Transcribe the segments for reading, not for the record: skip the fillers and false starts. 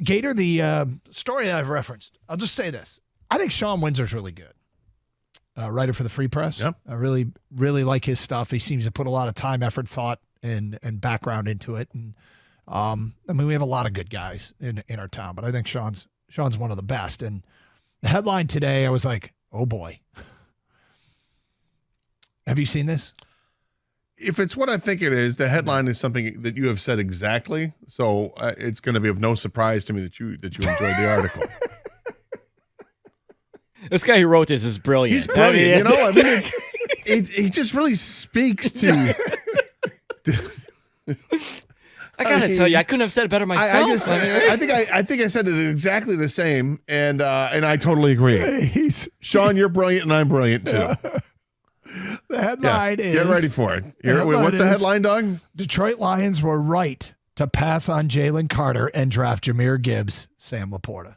Gator, the story that I've referenced, I'll just say this. I think Sean Windsor's really good. Writer for the Free Press. Yep. I really, really like his stuff. He seems to put a lot of time, effort, thought, and background into it. And we have a lot of good guys in our town, but I think Sean's one of the best. And the headline today, I was like, oh boy. Have you seen this? If it's what I think it is, the headline is something that you have said exactly. So it's going to be of no surprise to me that you enjoyed the article. This guy who wrote this is brilliant. He's brilliant. He just really speaks to. I gotta tell you, I couldn't have said it better myself. I think I said it exactly the same, and I totally agree. Sean, you're brilliant, and I'm brilliant too. The headline is... Get ready for it. What's the headline, Doug? Detroit Lions were right to pass on Jalen Carter and draft Jahmyr Gibbs, Sam Laporta.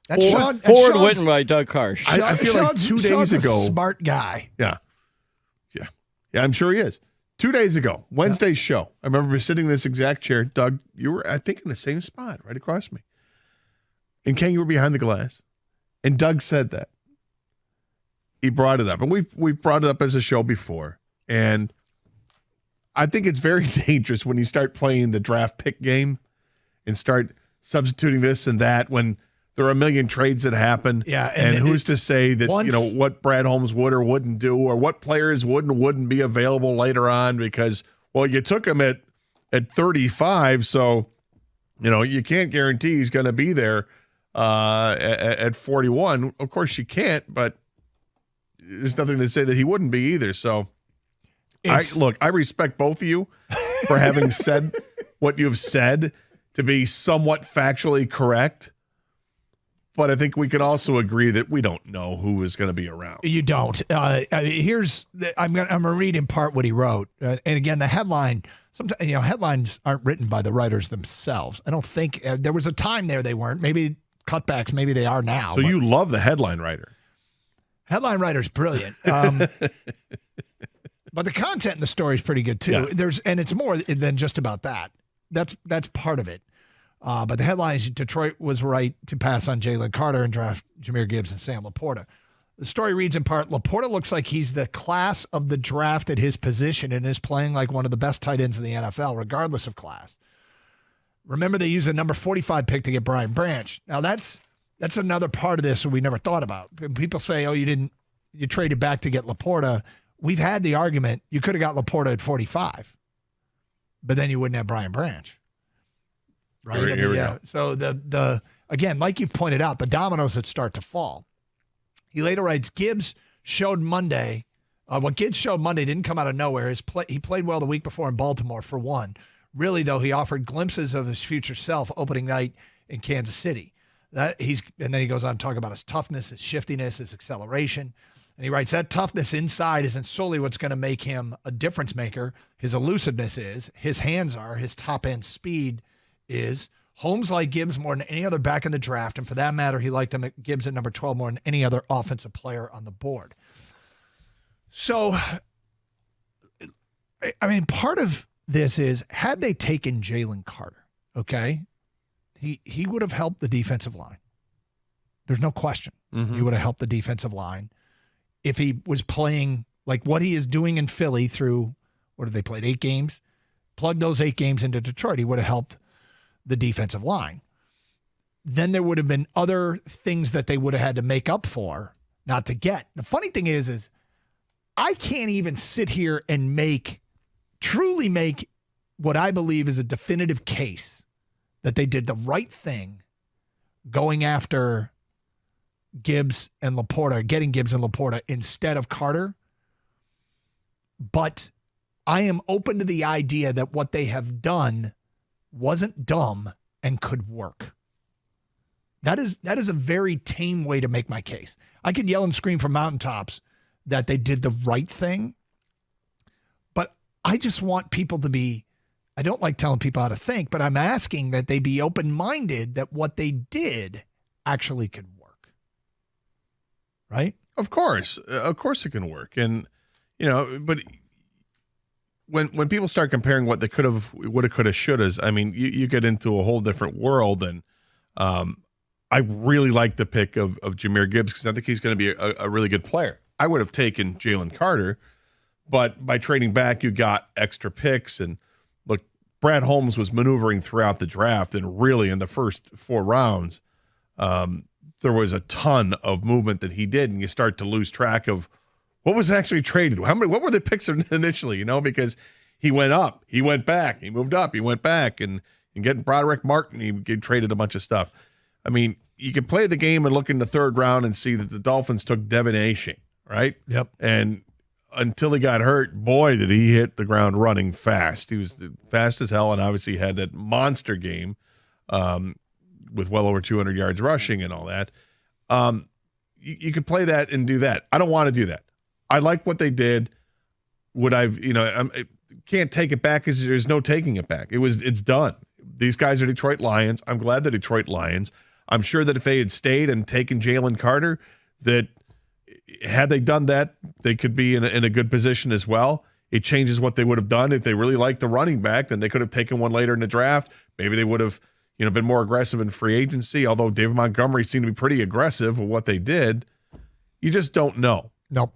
Forward written by Doug Karsch. I feel like 2 days ago... smart guy. Yeah, I'm sure he is. 2 days ago, Wednesday's show, I remember sitting in this exact chair. Doug, you were, I think, in the same spot right across me. And Ken, you were behind the glass. And Doug said that. He brought it up. And we've brought it up as a show before. And I think it's very dangerous when you start playing the draft pick game and start substituting this and that when there are a million trades that happen. Yeah, and who's to say that what Brad Holmes would or wouldn't do, or what players would and wouldn't be available later on because, well, you took him at 35, so you can't guarantee he's going to be there at 41. Of course you can't, but there's nothing to say that he wouldn't be either. So I respect both of you for having said what you've said to be somewhat factually correct. But I think we can also agree that we don't know who is going to be around. You don't. I'm going to read in part what he wrote. And again, the headline, sometimes headlines aren't written by the writers themselves. I don't think there was a time there they weren't. Maybe cutbacks, maybe they are now. So you love the headline writer. Headline writer's brilliant. But the content in the story is pretty good too. Yeah. And it's more than just about that. That's part of it. But the headline is Detroit was right to pass on Jalen Carter and draft Jahmyr Gibbs and Sam Laporta. The story reads in part, Laporta looks like he's the class of the draft at his position and is playing like one of the best tight ends in the NFL, regardless of class. Remember, they used a number 45 pick to get Brian Branch. Now, that's another part of this that we never thought about. People say, oh, you traded back to get Laporta. We've had the argument you could have got Laporta at 45, but then you wouldn't have Brian Branch. Right? Here we go. So the again, like you've pointed out, the dominoes that start to fall. He later writes, Gibbs showed Monday. What Gibbs showed Monday didn't come out of nowhere. He played well the week before in Baltimore, for one. Really, though, he offered glimpses of his future self opening night in Kansas City. And then he goes on to talk about his toughness, his shiftiness, his acceleration. And he writes, that toughness inside isn't solely what's going to make him a difference maker. His elusiveness is, his hands are, his top-end speed is. Holmes liked Gibbs more than any other back in the draft, and for that matter, he liked Gibbs at number 12 more than any other offensive player on the board. So, I mean, part of this is, had they taken Jalen Carter, okay, he would have helped the defensive line. There's no question. Mm-hmm. He would have helped the defensive line if he was playing like what he is doing in Philly through, what have they played, 8 games? Plug those 8 games into Detroit, he would have helped the defensive line. Then there would have been other things that they would have had to make up for, not to get. The funny thing is I can't even sit here and truly make what I believe is a definitive case that they did the right thing going after Gibbs and Laporta, getting Gibbs and Laporta instead of Carter. But I am open to the idea that what they have done wasn't dumb and could work. That is a very tame way to make my case. I could yell and scream from mountaintops that they did the right thing, but I just want people to be, I don't like telling people how to think, but I'm asking that they be open-minded that what they did actually could work. Right? Of course it can work. And, but when people start comparing what they could have, woulda, coulda, shouldas, I mean, you get into a whole different world. And I really like the pick of Jahmyr Gibbs because I think he's going to be a really good player. I would have taken Jalen Carter, but by trading back, you got extra picks. And look, Brad Holmes was maneuvering throughout the draft, and really in the first 4 rounds, there was a ton of movement that he did, and you start to lose track of what was actually traded. What were the picks initially? Because he went up, he went back, he moved up, he went back, and getting Broderick Martin, he traded a bunch of stuff. I mean, you can play the game and look in the 3rd round and see that the Dolphins took Devin Aching, right? Yep. And until he got hurt, boy, did he hit the ground running fast. He was fast as hell, and obviously had that monster game with well over 200 yards rushing and all that. You could play that and do that. I don't want to do that. I like what they did. Would I can't take it back because there's no taking it back. It's done. These guys are Detroit Lions. I'm glad the Detroit Lions. I'm sure that if they had stayed and taken Jalen Carter, that had they done that, they could be in a good position as well. It changes what they would have done. If they really liked the running back, then they could have taken one later in the draft. Maybe they would have, been more aggressive in free agency, although David Montgomery seemed to be pretty aggressive with what they did. You just don't know. Nope.